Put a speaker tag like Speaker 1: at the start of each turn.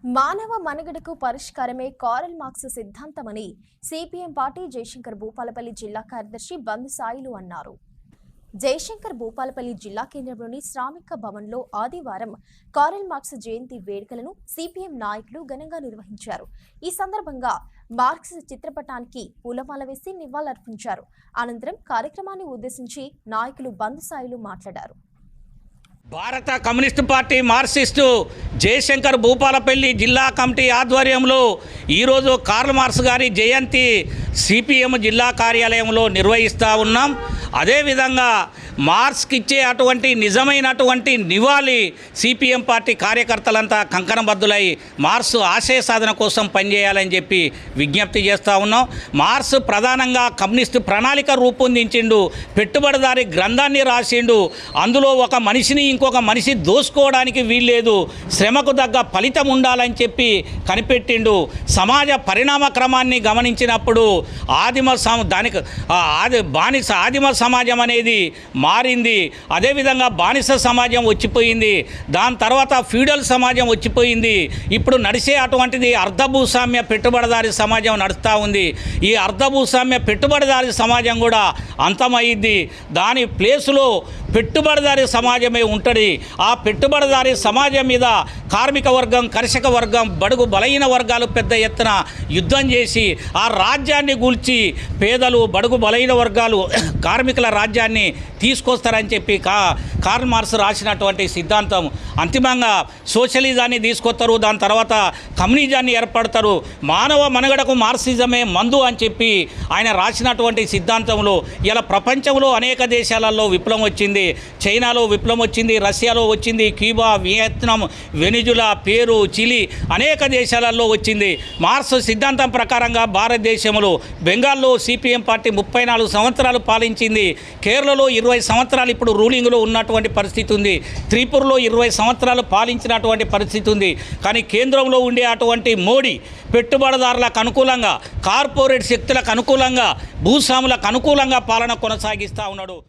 Speaker 1: మానవ మనుగడకు పరిష్కారమే Karl Marx సిద్ధాంతమని సిపిఎం పార్టీ జయశంకర్ భూపాలపల్లి జిల్లా కార్యదర్శి బంధు సాయిలు అన్నారు. జయశంకర్ భూపాలపల్లి జిల్లా కేంద్రంలోని శ్రామిక భవన్లో ఆదివారం కార్ల్ మార్క్స్ జయంతి వేడుకలను సిపిఎం నాయకులు ఘనంగా నిర్వహించారు. ఈ సందర్భంగా మార్క్స్ చిత్రపటానికి పూలమాల వేసి నివాళులర్పించారు. అనంతరం కార్యక్రమాన్ని ఉద్దేశించి నాయకులు బంధు సాయిలు మాట్లాడారు.
Speaker 2: Bharat communist party Marxist Jayashankar Bhupalpally జిల్లా కమిటీ ఆధ్వర్యంలో ఈరోజు కార్ల్ మార్క్స్ గారి జయంతి సిపిఎం జిల్లా కార్యాలయంలో నిర్వహిస్తూ ఉన్నాం. అదేవిధంగా మార్క్స్కి ఇచ్చే అటువంటి నిజమైనటువంటి నివాళి సిపిఎం పార్టీ కార్యకర్తలంతా కంకణబద్దులై మార్క్స్ ఆశయ సాధన కోసం పనిచేయాలని చెప్పి విజ్ఞప్తి చేస్తూ ఉన్నాం. మార్క్స్ ప్రధానంగా కమ్యూనిస్టు ప్రణాళిక రూపొందించిండు, పెట్టుబడిదారి గ్రంథాన్ని రాసిండు. అందులో ఒక మనిషిని ఇంకొక మనిషి దోసుకోవడానికి వీల్లేదు, శ్రమకు తగ్గ ఫలితం ఉండాలని చెప్పి కనిపెట్టిండు. సమాజ పరిణామ క్రమాన్ని గమనించినప్పుడు ఆదిమ సమాజం అనేది మారింది. అదేవిధంగా బానిస సమాజం వచ్చిపోయింది. దాని తర్వాత ఫ్యూడల్ సమాజం వచ్చిపోయింది. ఇప్పుడు నడిచే అటువంటిది అర్ధభూస్వామ్య పెట్టుబడిదారి సమాజం నడుస్తూ ఉంది. ఈ అర్ధభూస్వామ్య పెట్టుబడిదారి సమాజం కూడా అంతమైంది. దాని ప్లేసులో పెట్టుబడిదారి సమాజమే ఉంటుంది. ఆ పెట్టుబడిదారి సమాజం మీద కార్మిక వర్గం, కర్షక వర్గం, బడుగు బలహీన వర్గాలు పెద్ద ఎత్తున యుద్ధం చేసి ఆ రాజ్యాన్ని గూల్చి పేదలు, బడుగు బలహీన వర్గాలు కార్మికుల రాజ్యాన్ని తీసుకొస్తారని చెప్పి కార్ల్ మార్క్స్ రాసినటువంటి సిద్ధాంతం. అంతిమంగా సోషలిజాన్ని తీసుకొస్తారు, దాని తర్వాత కమ్యూనిజాన్ని ఏర్పడతారు. మానవ మనుగడకు మార్క్సిజమే మందు అని చెప్పి ఆయన రాసినటువంటి సిద్ధాంతంలో ఇలా ప్రపంచంలో అనేక దేశాలలో విప్లవం వచ్చింది. చైనాలో విప్లవం వచ్చింది, రష్యాలో వచ్చింది, Cuba, Vietnam, Venezuela, Peru, Chile అనేక దేశాలలో వచ్చింది. మార్క్స్ సిద్ధాంతం ప్రకారంగా భారతదేశంలో బెంగాల్లో సిపిఎం పార్టీ 34 సంవత్సరాలు పాలించింది. కేరళలో 20 సంవత్సరాలు ఇప్పుడు రూలింగ్లో ఉన్నటువంటి పరిస్థితి ఉంది. త్రిపురలో 20 సంవత్సరాలు పాలించినటువంటి పరిస్థితి ఉంది. కానీ కేంద్రంలో ఉండే అటువంటి మోడీ పెట్టుబడిదారులకు అనుకూలంగా, కార్పొరేట్ శక్తులకు అనుకూలంగా, భూస్వాములకు అనుకూలంగా పాలన కొనసాగిస్తూ ఉన్నాడు.